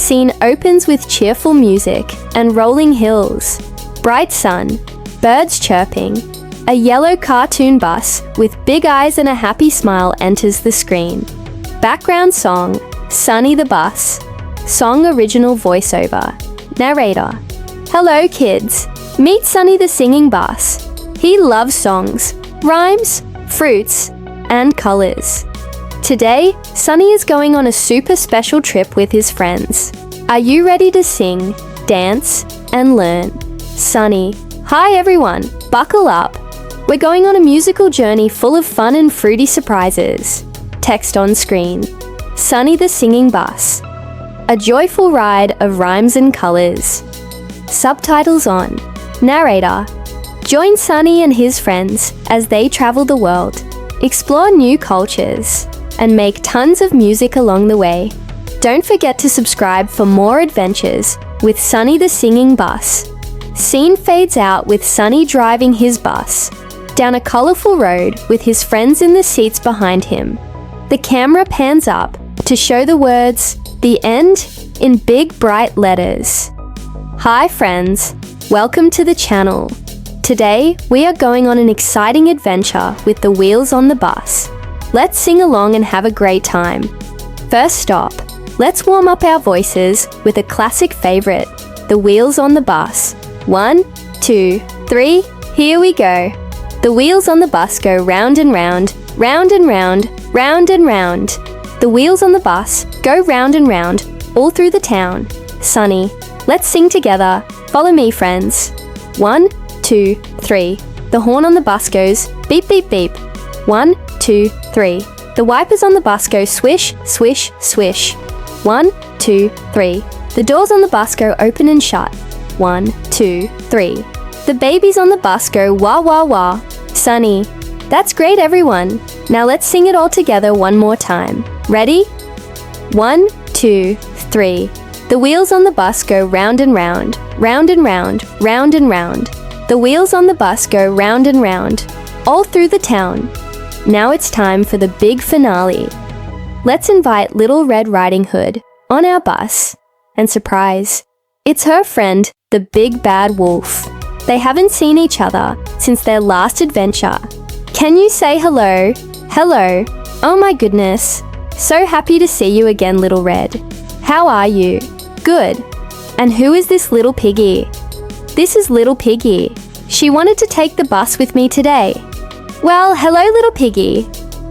scene opens with cheerful music and rolling hills, bright sun, birds chirping. A yellow cartoon bus with big eyes and a happy smile enters the screen. Background song, Sunny the Bus. Song original voiceover. Narrator. Hello kids, meet Sunny the singing bus. He loves songs, rhymes, fruits, and colors. Today, Sunny is going on a super special trip with his friends. Are you ready to sing, dance, and learn? Sunny. Hi everyone, buckle up. We're going on a musical journey full of fun and fruity surprises. Text on screen. Sunny the Singing Bus. A joyful ride of rhymes and colors. Subtitles on. Narrator. Join Sunny and his friends as they travel the world, explore new cultures, and make tons of music along the way. Don't forget to subscribe for more adventures with Sunny the Singing Bus. Scene fades out with Sunny driving his bus down a colorful road with his friends in the seats behind him. The camera pans up to show the words, "The End," in big bright letters. Hi friends, welcome to the channel. Today, we are going on an exciting adventure with the wheels on the bus. Let's sing along and have a great time. First stop, let's warm up our voices with a classic favorite, the wheels on the bus. 1, 2, 3, here we go. The wheels on the bus go round and round, round and round, round and round. The wheels on the bus go round and round, all through the town. Sunny, let's sing together. Follow me, friends. 1, 2, 3. The horn on the bus goes beep, beep, beep. 1, 2, 3. The wipers on the bus go swish, swish, swish. 1, 2, 3. The doors on the bus go open and shut. 1, 2, 3. The babies on the bus go wah, wah, wah. Sunny. That's great, everyone. Now let's sing it all together one more time. Ready? 1, 2, 3. The wheels on the bus go round and round, round and round, round and round. The wheels on the bus go round and round, all through the town. Now it's time for the big finale. Let's invite Little Red Riding Hood on our bus. And surprise, it's her friend, the Big Bad Wolf. They haven't seen each other since their last adventure. Can you say hello? Hello. Oh my goodness. So happy to see you again, Little Red. How are you? Good. And who is this little piggy? This is Little Piggy. She wanted to take the bus with me today. Well, hello, Little Piggy.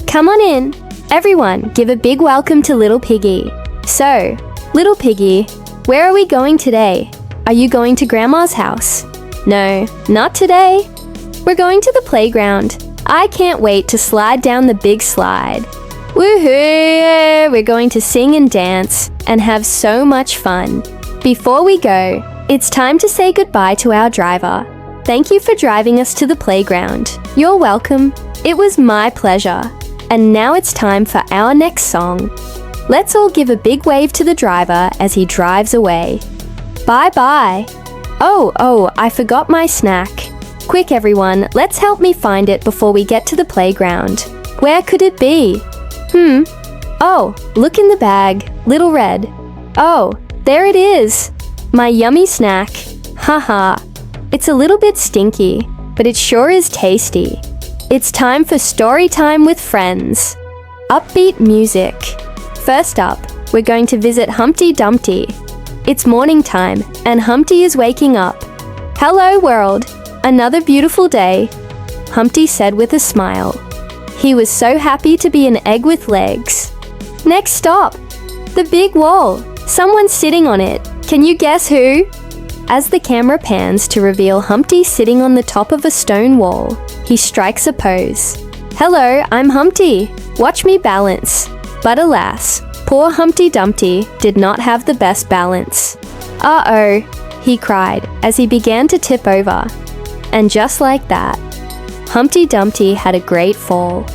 Come on in. Everyone, give a big welcome to Little Piggy. So, Little Piggy, where are we going today? Are you going to Grandma's house? No, not today. We're going to the playground. I can't wait to slide down the big slide. Woohoo! We're going to sing and dance and have so much fun. Before we go, it's time to say goodbye to our driver. Thank you for driving us to the playground. You're welcome. It was my pleasure. And now it's time for our next song. Let's all give a big wave to the driver as he drives away. Bye-bye. Oh, I forgot my snack. Quick everyone, let's help me find it before we get to the playground. Where could it be? Oh, look in the bag, Little Red. Oh, there it is. My yummy snack. Haha. It's a little bit stinky, but it sure is tasty. It's time for story time with friends. Upbeat music. First up, we're going to visit Humpty Dumpty. It's morning time, and Humpty is waking up. Hello, world. Another beautiful day, Humpty said with a smile. He was so happy to be an egg with legs. Next stop, the big wall. Someone's sitting on it. Can you guess who? As the camera pans to reveal Humpty sitting on the top of a stone wall, he strikes a pose. Hello, I'm Humpty. Watch me balance. But alas, poor Humpty Dumpty did not have the best balance. Uh-oh, he cried as he began to tip over. And just like that, Humpty Dumpty had a great fall.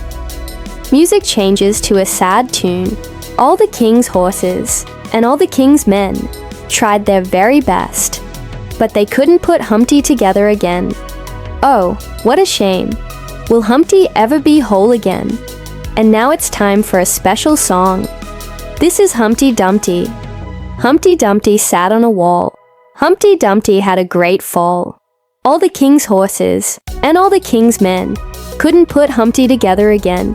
Music changes to a sad tune. All the king's horses and all the king's men tried their very best, but they couldn't put Humpty together again. Oh, what a shame. Will Humpty ever be whole again? And now it's time for a special song. This is Humpty Dumpty. Humpty Dumpty sat on a wall. Humpty Dumpty had a great fall. All the king's horses and all the king's men couldn't put Humpty together again.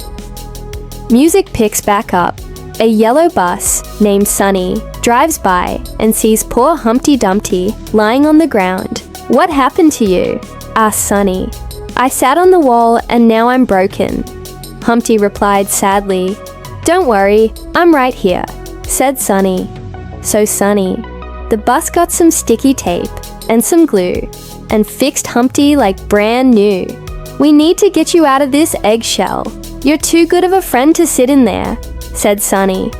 Music picks back up. A yellow bus named Sunny drives by and sees poor Humpty Dumpty lying on the ground. "What happened to you?" asked Sunny. "I sat on the wall and now I'm broken," Humpty replied sadly. "Don't worry, I'm right here," said Sunny. So Sunny, the bus got some sticky tape and some glue and fixed Humpty like brand new. "We need to get you out of this eggshell. You're too good of a friend to sit in there," said Sunny.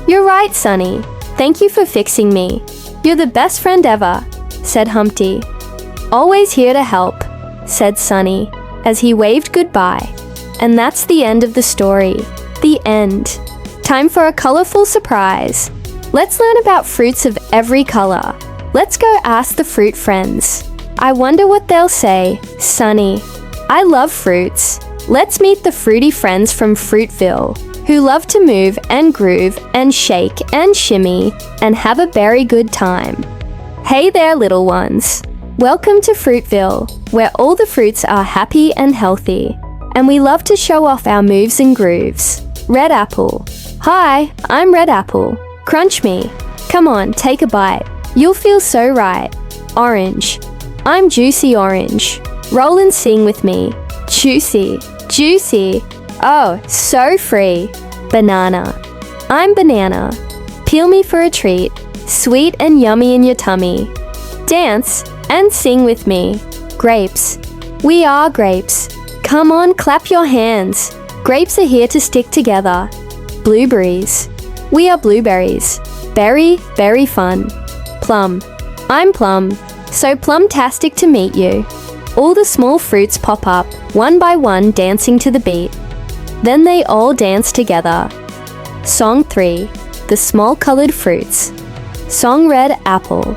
"You're right, Sunny. Thank you for fixing me. You're the best friend ever," said Humpty. "Always here to help," said Sunny as he waved goodbye. And that's the end of the story. The end. Time for a colorful surprise. Let's learn about fruits of every color. Let's go ask the fruit friends. I wonder what they'll say. Sunny: "I love fruits." Let's meet the fruity friends from Fruitville, who love to move and groove and shake and shimmy and have a very good time. Hey there, little ones. Welcome to Fruitville, where all the fruits are happy and healthy, and we love to show off our moves and grooves. Red apple. Hi, I'm Red apple. Crunch me. Come on, take a bite. You'll feel so right. Orange. I'm Juicy Orange. Roll and sing with me. Juicy, juicy. Oh, so free. Banana. I'm Banana. Peel me for a treat. Sweet and yummy in your tummy. Dance and sing with me. Grapes. We are grapes. Come on, clap your hands. Grapes are here to stick together. Blueberries. We are blueberries. Berry, very fun. Plum. I'm Plum. So plum-tastic to meet you. All the small fruits pop up, one by one, dancing to the beat. Then they all dance together. Song 3. The small colored fruits. Song: red apple,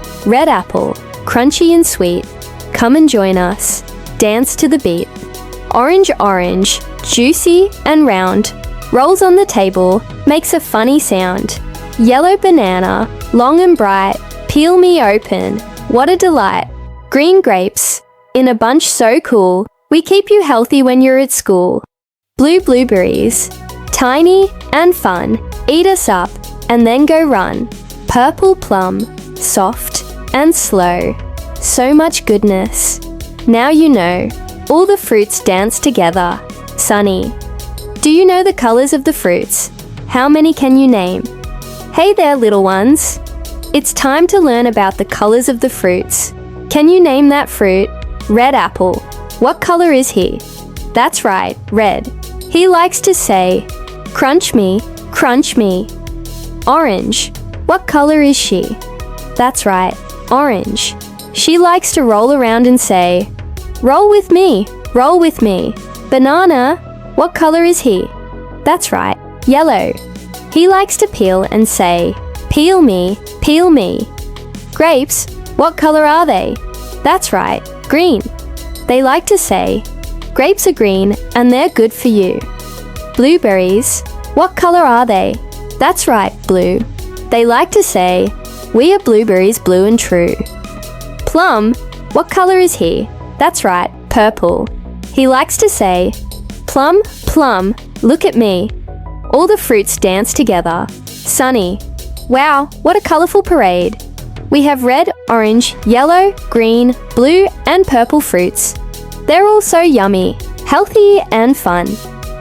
crunchy and sweet. Come and join us. Dance to the beat. Orange, orange, juicy and round. Rolls on the table, makes a funny sound. Yellow banana, long and bright. Peel me open, what a delight. Green grapes, in a bunch so cool. We keep you healthy when you're at school. Blue blueberries, tiny and fun. Eat us up and then go run. Purple plum, soft and slow. So much goodness. Now you know, all the fruits dance together. Sunny. Do you know the colors of the fruits? How many can you name? Hey there, little ones. It's time to learn about the colors of the fruits. Can you name that fruit? Red apple. What color is he? That's right, red. He likes to say, "Crunch me, crunch me." Orange. What color is she? That's right, orange. She likes to roll around and say, "Roll with me, roll with me." Banana. What color is he? That's right, yellow. He likes to peel and say, "Peel me, peel me." Grapes. What color are they? That's right, green. They like to say, "Grapes are green and they're good for you." Blueberries. What color are they? That's right, blue. They like to say, "We are blueberries, blue and true." Plum. What color is he? That's right, purple. He likes to say, "Plum, plum, look at me." All the fruits dance together. Sunny. Wow, what a colorful parade. We have red, orange, yellow, green, blue, and purple fruits. They're all so yummy, healthy, and fun.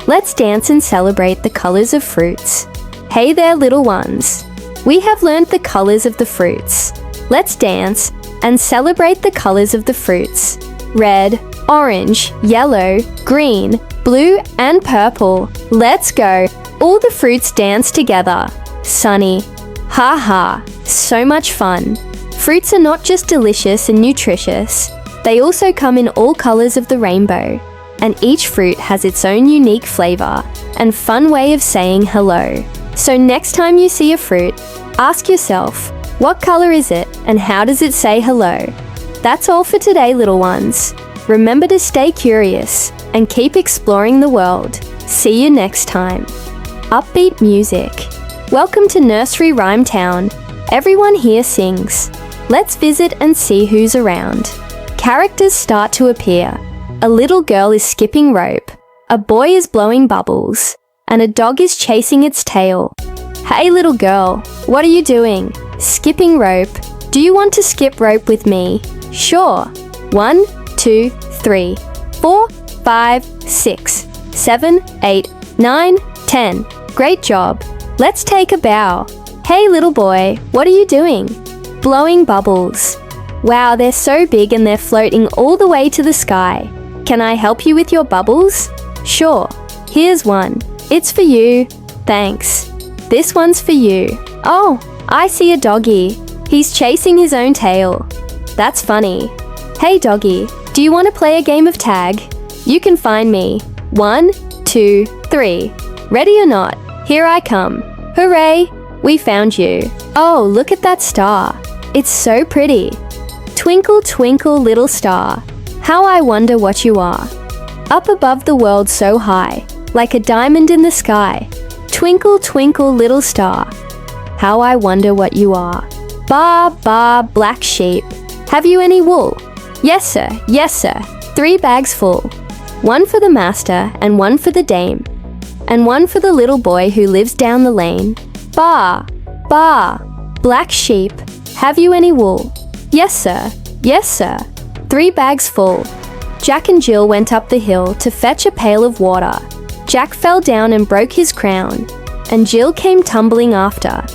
Let's dance and celebrate the colors of fruits. Hey there, little ones. We have learned the colors of the fruits. Let's dance and celebrate the colors of the fruits. Red, orange, yellow, green, blue, and purple. Let's go. All the fruits dance together. Sunny. Ha ha, so much fun. Fruits are not just delicious and nutritious. They also come in all colors of the rainbow. And each fruit has its own unique flavor and fun way of saying hello. So next time you see a fruit, ask yourself, what color is it and how does it say hello? That's all for today, little ones. Remember to stay curious and keep exploring the world. See you next time. Upbeat music. Welcome to Nursery Rhyme Town, Everyone here sings. Let's visit and see who's around. Characters start to appear. A little girl is skipping rope. A boy is blowing bubbles. And a dog is chasing its tail. Hey little girl, what are you doing? Skipping rope. Do you want to skip rope with me? Sure. 1, 2, 3, 4, 5, 6, 7, 8, 9, 10. Great job. Let's take a bow. Hey little boy, what are you doing? Blowing bubbles. Wow, they're so big and they're floating all the way to the sky. Can I help you with your bubbles? Sure. Here's one. It's for you. Thanks. This one's for you. Oh, I see a doggy. He's chasing his own tail. That's funny. Hey doggy, do you want to play a game of tag? You can find me. 1, 2, 3. Ready or not? Here I come. Hooray! We found you. Oh, look at that star. It's so pretty. Twinkle, twinkle, little star. How I wonder what you are. Up above the world so high, like a diamond in the sky. Twinkle, twinkle, little star. How I wonder what you are. Ba, ba, black sheep. Have you any wool? Yes, sir. Yes, sir. 3 bags full. 1 for the master and 1 for the dame. And 1 for the little boy who lives down the lane. Ba, ba, black sheep. Have you any wool? Yes, sir. Yes, sir. 3 bags full. Jack and Jill went up the hill to fetch a pail of water. Jack fell down and broke his crown, and Jill came tumbling after.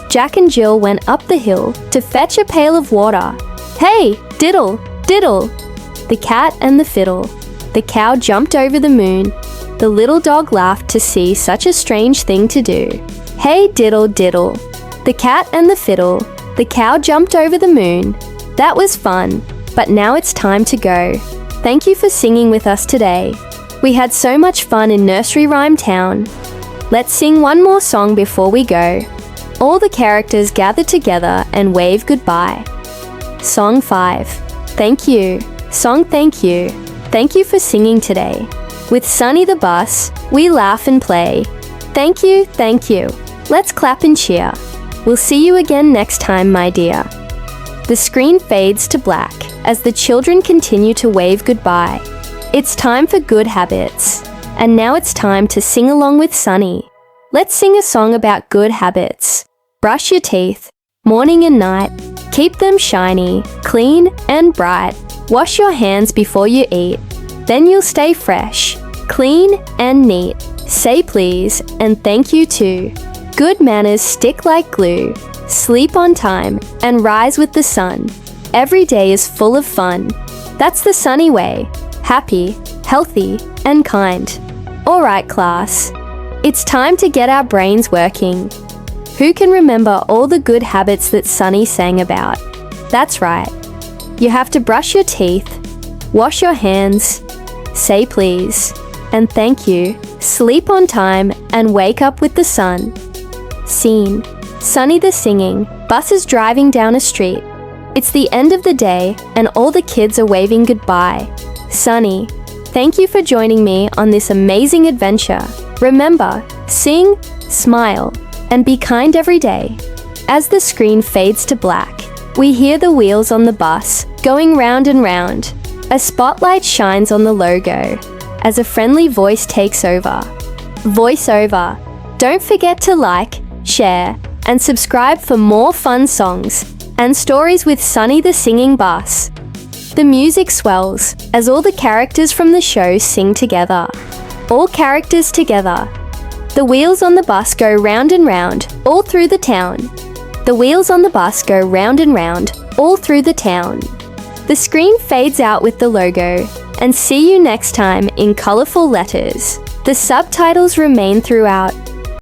Jack and Jill went up the hill to fetch a pail of water. Hey, diddle, diddle! The cat and the fiddle. The cow jumped over the moon. The little dog laughed to see such a strange thing to do. Hey, diddle, diddle! The cat and the fiddle. The cow jumped over the moon. That was fun, but now it's time to go. Thank you for singing with us today. We had so much fun in Nursery Rhyme Town. Let's sing one more song before we go. All the characters gather together and wave goodbye. Song 5. Thank you. Song thank you. Thank you for singing today. With Sunny the bus, we laugh and play. Thank you, thank you. Let's clap and cheer. We'll see you again next time, my dear. The screen fades to black as the children continue to wave goodbye. It's time for good habits. And now it's time to sing along with Sunny. Let's sing a song about good habits. Brush your teeth, morning and night. Keep them shiny, clean and bright. Wash your hands before you eat. Then you'll stay fresh, clean and neat. Say please and thank you too. Good manners stick like glue. Sleep on time and rise with the sun. Every day is full of fun. That's the Sunny way. Happy, healthy, and kind. Alright class, it's time to get our brains working. Who can remember all the good habits that Sunny sang about? That's right. You have to brush your teeth, wash your hands, say please, and thank you, sleep on time, and wake up with the sun. Scene. Sunny the singing, bus is driving down a street. It's the end of the day, and all the kids are waving goodbye. Sunny, thank you for joining me on this amazing adventure. Remember, sing, smile, and be kind every day. As the screen fades to black, we hear the wheels on the bus going round and round. A spotlight shines on the logo as a friendly voice takes over. Voiceover. Don't forget to like, share, and subscribe for more fun songs and stories with Sunny the Singing Bus. The music swells as all the characters from the show sing together. All characters together. The wheels on the bus go round and round, all through the town. The wheels on the bus go round and round, all through the town. The screen fades out with the logo, and see you next time in colourful letters. The subtitles remain throughout.